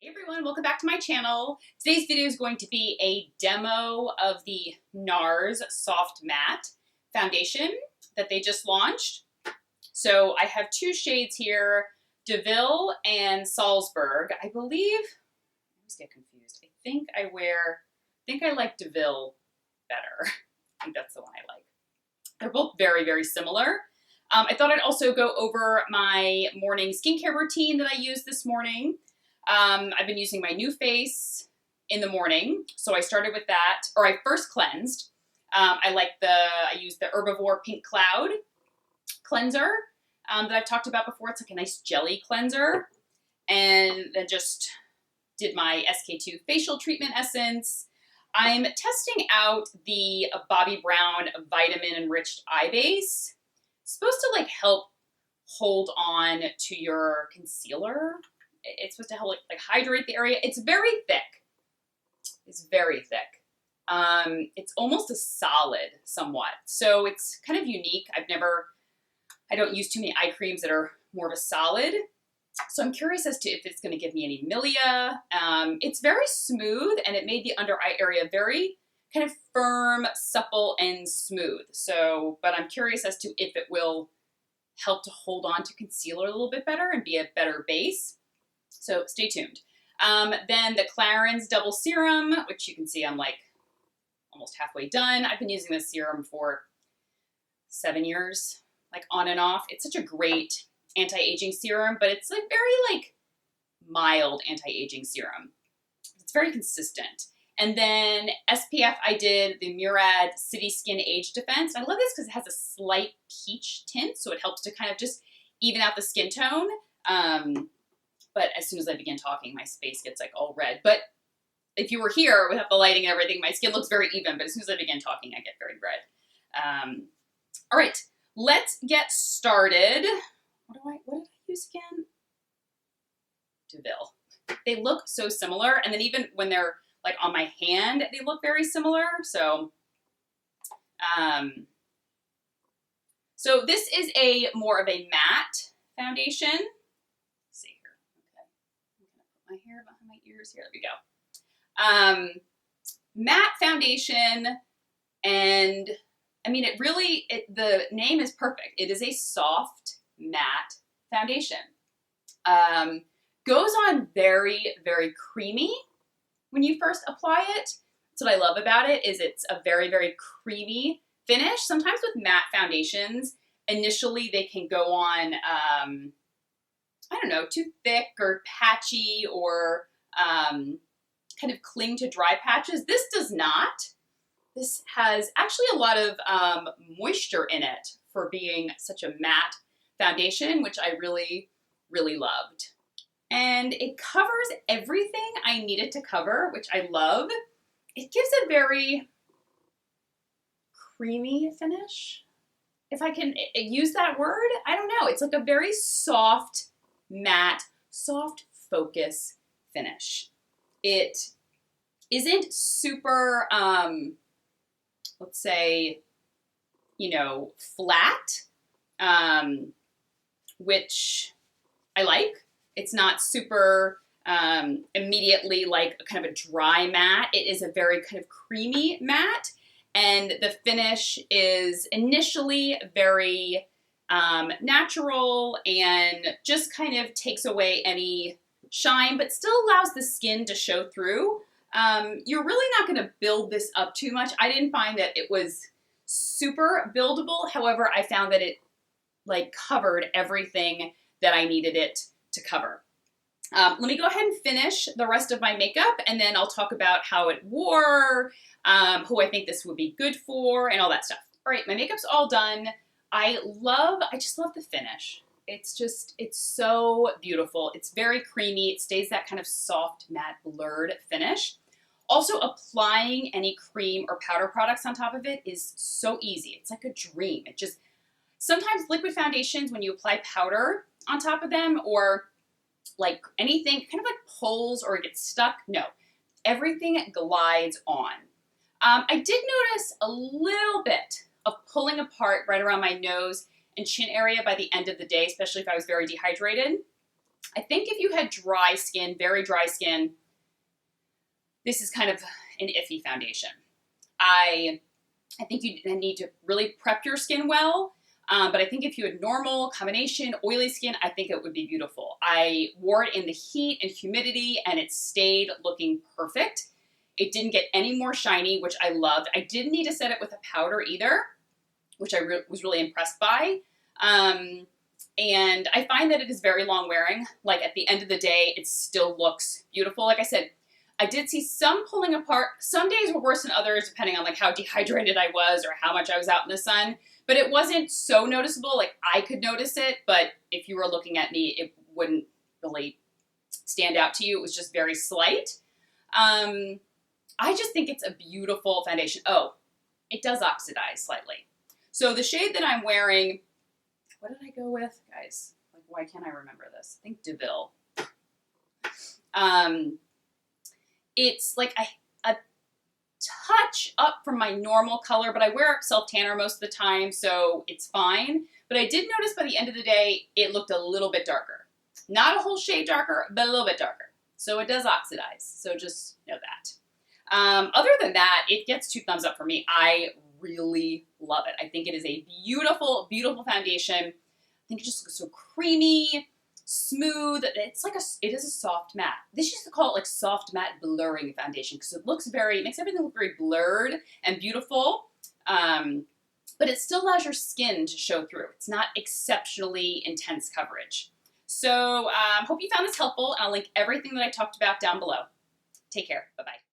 Hey everyone, welcome back to my channel. Today's video is going to be a demo of the Nars Soft Matte Foundation that they just launched. So I have two shades here, DeVille and Salzburg. I believe, I always get confused. I think I like DeVille better. I think that's the one I like. They're both very, very similar. I thought I'd also go over my morning skincare routine that I used this morning. I've been using my New Face in the morning, so I started with that, or I first cleansed. I used the Herbivore Pink Cloud cleanser that I've talked about before. It's like a nice jelly cleanser, and then just did my SK2 facial treatment essence. I'm testing out the Bobbi Brown vitamin enriched eye base. It's supposed to like help hold on to your concealer. It's supposed to help like hydrate the area. It's very thick. It's very thick. It's almost a solid somewhat. So it's kind of unique. I don't use too many eye creams that are more of a solid. So I'm curious as to if it's going to give me any milia. It's very smooth, and it made the under eye area very kind of firm, supple, and smooth. So, but I'm curious as to if it will help to hold on to concealer a little bit better and be a better base. So stay tuned. Then the Clarins Double Serum, which you can see I'm like almost halfway done. I've been using this serum for 7 years, like on and off. It's such a great anti-aging serum, but it's like very like mild anti-aging serum. It's very consistent. And then SPF, I did the Murad City Skin Age Defense. I love this because it has a slight peach tint, so it helps to kind of just even out the skin tone. But as soon as I begin talking, my face gets like all red. But if you were here without the lighting and everything, my skin looks very even. But as soon as I begin talking, I get very red. All right, let's get started. What did I use again? DeVille. They look so similar. And then even when they're like on my hand, they look very similar. So, so this is a more of a matte foundation. My hair behind my ears here. There we go. Matte foundation, and I mean, the name is perfect. It is a soft matte foundation. Goes on very, very creamy when you first apply it. That's what I love about it, is it's a very, very creamy finish. Sometimes with matte foundations, initially they can go on I don't know, too thick or patchy or kind of cling to dry patches. This does not. This has actually a lot of moisture in it for being such a matte foundation, which I really, really loved. And it covers everything I need it to cover, which I love. It gives a very creamy finish. If I can use that word, I don't know. It's like a very soft, matte, soft focus finish. It isn't super, let's say, flat, which I like. It's not super immediately like a kind of a dry matte. It is a very kind of creamy matte, and the finish is initially very natural and just kind of takes away any shine, but still allows the skin to show through. You're really not going to build this up too much. I didn't find that it was super buildable. However, I found that it like covered everything that I needed it to cover. Let me go ahead and finish the rest of my makeup, and then I'll talk about how it wore, who I think this would be good for, and all that stuff. All right, my makeup's all done. I just love the finish. It's so beautiful. It's very creamy. It stays that kind of soft, matte, blurred finish. Also, applying any cream or powder products on top of it is so easy. It's like a dream. Sometimes liquid foundations, when you apply powder on top of them or like anything, kind of like pulls or it gets stuck. No, everything glides on. I did notice a little bit of pulling apart right around my nose and chin area by the end of the day, especially if I was very dehydrated. I think if you had dry skin, very dry skin, this is kind of an iffy foundation. I think you need to really prep your skin well, but I think if you had normal, combination, oily skin, I think it would be beautiful. I wore it in the heat and humidity, and it stayed looking perfect. It didn't get any more shiny, which I loved. I didn't need to set it with a powder either, which I was really impressed by. And I find that it is very long wearing. Like at the end of the day, it still looks beautiful. Like I said, I did see some pulling apart. Some days were worse than others, depending on like how dehydrated I was or how much I was out in the sun. But it wasn't so noticeable. Like I could notice it, but if you were looking at me, it wouldn't really stand out to you. It was just very slight. I just think it's a beautiful foundation. Oh, it does oxidize slightly. So the shade that I'm wearing, what did I go with? Guys, like why can't I remember this? I think DeVille. It's like a touch up from my normal color, but I wear self-tanner most of the time, so it's fine. But I did notice by the end of the day, it looked a little bit darker. Not a whole shade darker, but a little bit darker. So it does oxidize, so just know that. Other than that, it gets 2 thumbs up for me. I really love it. I think it is a beautiful, beautiful foundation. I think it just looks so creamy, smooth. It is a soft matte. They used to call it like soft matte blurring foundation because it makes everything look very blurred and beautiful. But it still allows your skin to show through. It's not exceptionally intense coverage. So hope you found this helpful, and I'll link everything that I talked about down below. Take care. Bye-bye.